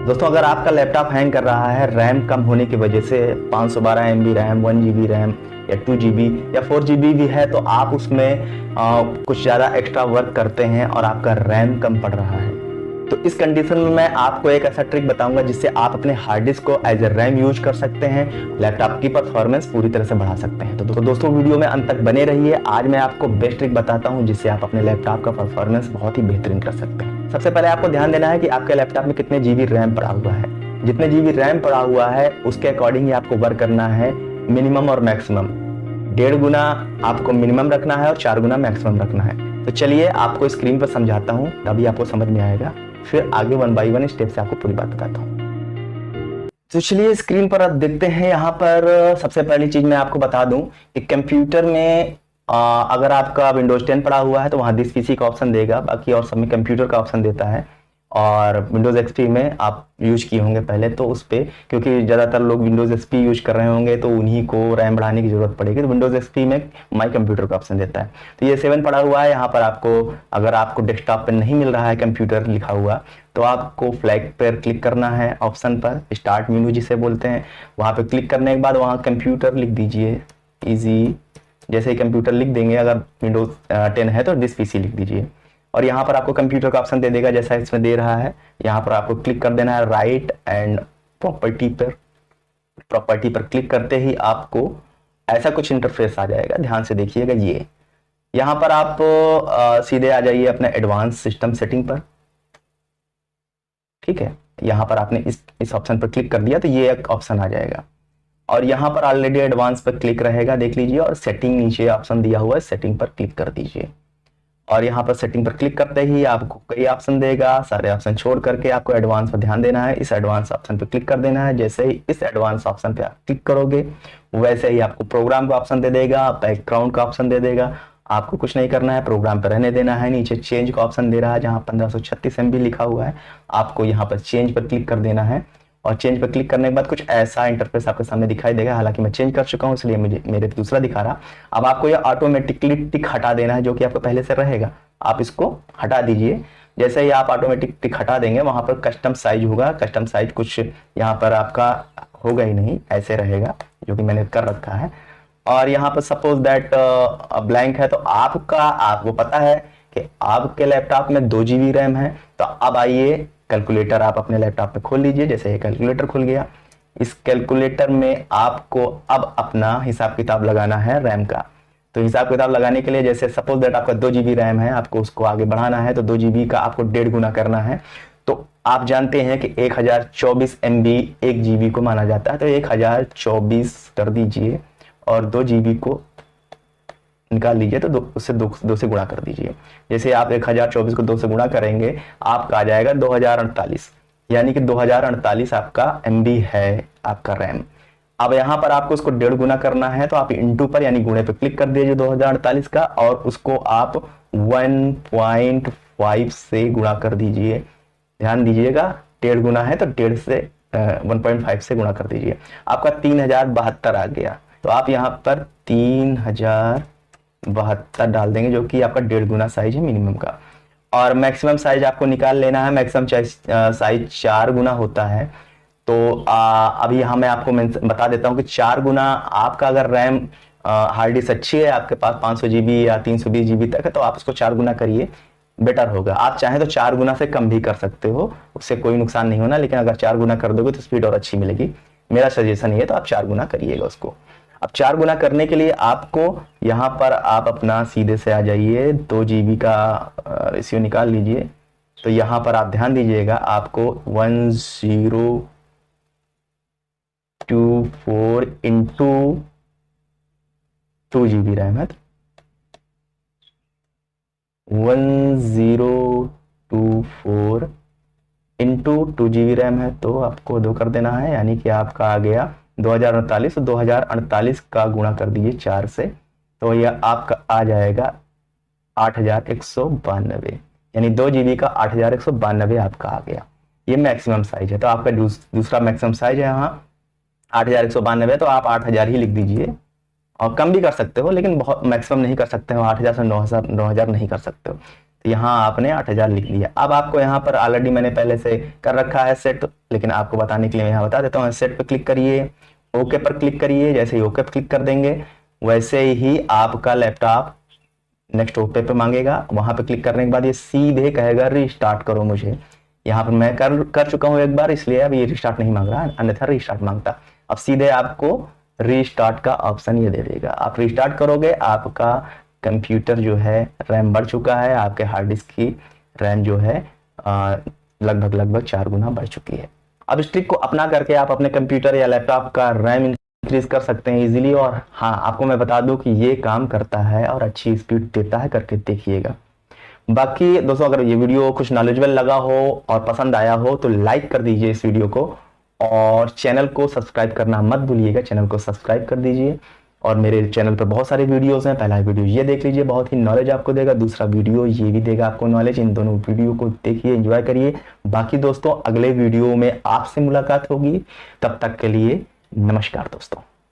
दोस्तों, अगर आपका लैपटॉप हैंग कर रहा है रैम कम होने की वजह से, 512 MB रैम, 1 GB रैम या 2 GB या 4 GB भी है, तो आप उसमें कुछ ज़्यादा एक्स्ट्रा वर्क करते हैं और आपका रैम कम पड़ रहा है, तो इस कंडीशन में मैं आपको एक ऐसा ट्रिक बताऊंगा जिससे आप अपने हार्ड डिस्क को एज ए रैम यूज कर सकते हैं, लैपटॉप की परफॉर्मेंस पूरी तरह से बढ़ा सकते हैं। तो दोस्तों, वीडियो में अंत तक बने रहिए। आज मैं आपको बेस्ट ट्रिक बताता हूं जिससे आप अपने लैपटॉप का परफॉर्मेंस बहुत ही बेहतरीन कर सकते हैं। सबसे पहले आपको ध्यान देना है कि आपके लैपटॉप में कितने GB रैम पड़ा हुआ है। जितने GB रैम पड़ा हुआ है उसके अकॉर्डिंग ही आपको वर्क करना है, मिनिमम और मैक्सिमम। 1.5 गुना आपको मिनिमम रखना है और 4 गुना मैक्सिमम रखना है। तो चलिए आपको स्क्रीन पर समझाता हूँ, तभी आपको समझ में आएगा, फिर आगे 1 बाय 1 स्टेप से आपको पूरी बात बताता हूँ। तो चलिए स्क्रीन पर अब देखते हैं। यहाँ पर सबसे पहली चीज मैं आपको बता दूं कि कंप्यूटर में अगर आपका विंडोज 10 पड़ा हुआ है तो वहाँ दिस पीसी का ऑप्शन देगा, बाकी और सब में कंप्यूटर का ऑप्शन देता है। और विंडोज एक्सपी में आप यूज किए होंगे पहले, तो उस पर क्योंकि ज़्यादातर लोग विंडोज एक्सपी यूज कर रहे होंगे तो उन्हीं को रैम बढ़ाने की जरूरत पड़ेगी, तो विंडोज एक्सपी में माई कंप्यूटर का ऑप्शन देता है। तो ये 7 पड़ा हुआ है। यहाँ पर आपको, अगर आपको डेस्कटॉप पर नहीं मिल रहा है कंप्यूटर लिखा हुआ, तो आपको फ्लैग पर क्लिक करना है, ऑप्शन पर स्टार्ट मेनू जिसे बोलते हैं, वहाँ पर क्लिक करने के बाद वहाँ कंप्यूटर लिख दीजिए, ईजी। जैसे ही कंप्यूटर लिख देंगे, अगर विंडोज 10 है तो दिस पीसी लिख दीजिए, और यहाँ पर आपको कंप्यूटर का ऑप्शन दे देगा जैसा इसमें दे रहा है। यहाँ पर आपको क्लिक कर देना है राइट एंड प्रॉपर्टी पर क्लिक करते ही आपको ऐसा कुछ इंटरफेस आ जाएगा। ध्यान से देखिएगा, ये यहाँ पर आप सीधे आ जाइए अपने एडवांस सिस्टम सेटिंग पर। ठीक है, यहाँ पर आपने इस ऑप्शन पर क्लिक कर दिया तो ये एक ऑप्शन आ जाएगा, और यहाँ पर ऑलरेडी एडवांस पर क्लिक रहेगा, देख लीजिए, और सेटिंग नीचे ऑप्शन दिया हुआ है, सेटिंग पर क्लिक कर दीजिए। और यहाँ पर सेटिंग पर क्लिक करते ही आपको कई ऑप्शन देगा, सारे ऑप्शन छोड़ करके आपको एडवांस पर ध्यान देना है। इस एडवांस ऑप्शन पर क्लिक कर देना है। जैसे ही इस एडवांस ऑप्शन पे आप क्लिक करोगे वैसे ही आपको प्रोग्राम का ऑप्शन दे देगा, बैकग्राउंड का ऑप्शन दे देगा। आपको कुछ नहीं करना है, प्रोग्राम पर रहने देना है। नीचे चेंज का ऑप्शन दे रहा है, जहाँ 1536 MB लिखा हुआ है, आपको यहाँ पर चेंज पर क्लिक कर देना है। और चेंज पर क्लिक करने के बाद कुछ ऐसा इंटरफेस आपके सामने दिखाई देगा। हालांकि मैं चेंज कर चुका हूं इसलिए मेरे दूसरा दिखा रहा। अब आपको यह ऑटोमेटिकली टिक हटा देना है, जो कि आपको पहले से रहेगा, आप इसको हटा दीजिए। जैसे ही आप ऑटोमेटिक टिक हटा देंगे, वहां पर कस्टम साइज होगा। कस्टम साइज कुछ यहाँ पर आपका होगा ही नहीं, ऐसे रहेगा, जो कि मैंने कर रखा है। और यहाँ पर सपोज दैट ब्लैंक है, तो आपको पता है कि आपके लैपटॉप में 2 GB रैम है। तो अब आइए कैलकुलेटर आप अपने लैपटॉप में खोल लीजिए। जैसे ये कैलकुलेटर खुल गया, इस कैलकुलेटर में आपको अब अपना हिसाब किताब लगाना है रैम का। तो हिसाब किताब लगाने के लिए, जैसे सपोज दैट आपका 2 GB रैम है, आपको उसको आगे बढ़ाना है, तो 2 GB का आपको 1.5 गुना करना है। तो आप जानते हैं कि 1024 MB 1 GB को माना जाता है, तो 1024 कर दीजिए और 2 GB को निकाल लीजिए, तो उससे 2 से गुणा कर दीजिए। जैसे आप 1024 को 2 से गुणा करेंगे, आपका आ जाएगा 2048, यानी कि 2048 आपका MB है आपका रैम। अब यहाँ पर आपको उसको 1.5 गुना करना है, तो आप इंटू पर यानी गुणे पर क्लिक कर दीजिए 2048 का, और उसको आप 1.5 से गुणा कर दीजिए। ध्यान दीजिएगा, 1.5 गुना है तो 1.5 से 1.5 से गुणा कर दीजिए, आपका 3072 आ गया। तो आप यहाँ पर 3072 डाल देंगे, जो कि आपका 1.5 गुना साइज है मिनिमम का। और मैक्सिमम साइज आपको निकाल लेना है। मैक्सिमम साइज 4 गुना होता है। तो अभी यहाँ मैं आपको बता देता हूँ कि 4 गुना आपका अगर रैम हार्ड डिस्क अच्छी है, आपके पास 500 GB या 320 GB तक है, तो आप उसको 4 गुना करिए, बेटर होगा। आप चाहें तो 4 गुना से कम भी कर सकते हो, उससे कोई नुकसान नहीं होना, लेकिन अगर 4 गुना कर दोगे तो स्पीड और अच्छी मिलेगी। मेरा सजेशन ये है, तो आप 4 गुना करिएगा उसको। अब 4 गुना करने के लिए आपको यहाँ पर आप अपना सीधे से आ जाइए, 2 GB का रेशियो निकाल लीजिए। तो यहाँ पर आप ध्यान दीजिएगा, आपको 1024 इंटू 2 GB रैम है, 1024 इंटू 2 GB रैम है, तो आपको 2 कर देना है, यानी कि आपका आ गया 2048। 2048 का गुणा कर दीजिए 4 से, तो यह आपका आ जाएगा 8192, यानी 2 GB का 8192 आपका आ गया। ये मैक्सिमम साइज है। तो आपका दूसरा मैक्सिमम साइज है यहाँ 8192, तो आप 8000 ही लिख दीजिए, और कम भी कर सकते हो, लेकिन बहुत मैक्सिमम नहीं कर सकते हो, 8000 से 9000 नहीं कर सकते हो। तो यहाँ आपने 8000 लिख दिया। अब आपको यहाँ पर ऑलरेडी मैंने पहले से कर रखा है सेट, लेकिन आपको बताने के लिए मैं यहाँ बता देता हूँ। सेट पे क्लिक करिए, ओके पर क्लिक करिए। जैसे ही ओके पर क्लिक कर देंगे वैसे ही आपका लैपटॉप नेक्स्ट ओके पे मांगेगा। वहां पे क्लिक करने के बाद ये सीधे कहेगा रीस्टार्ट करो मुझे। यहाँ पर मैं कर चुका हूँ एक बार, इसलिए अब ये रिस्टार्ट नहीं मांग रहा, अन्यथा रिस्टार्ट मांगता। अब सीधे आपको रीस्टार्ट का ऑप्शन ये दे देगा। आप रिस्टार्ट करोगे, आपका कंप्यूटर जो है रैम बढ़ चुका है, आपके हार्ड डिस्क की रैम जो है लगभग 4 गुना बढ़ चुकी है। अब इस ट्रिक को अपना करके आप अपने कंप्यूटर या लैपटॉप का रैम इंक्रीज कर सकते हैं इजीली। और हाँ, आपको मैं बता दूं कि ये काम करता है और अच्छी स्पीड देता है, करके देखिएगा। बाकी दोस्तों, अगर ये वीडियो कुछ नॉलेजेबल लगा हो और पसंद आया हो तो लाइक कर दीजिए इस वीडियो को, और चैनल को सब्सक्राइब करना मत भूलिएगा। चैनल को सब्सक्राइब कर दीजिए। और मेरे चैनल पर बहुत सारे वीडियोस हैं। पहला वीडियो ये देख लीजिए, बहुत ही नॉलेज आपको देगा। दूसरा वीडियो ये भी देगा आपको नॉलेज। इन दोनों वीडियो को देखिए, एंजॉय करिए। बाकी दोस्तों, अगले वीडियो में आपसे मुलाकात होगी। तब तक के लिए नमस्कार दोस्तों।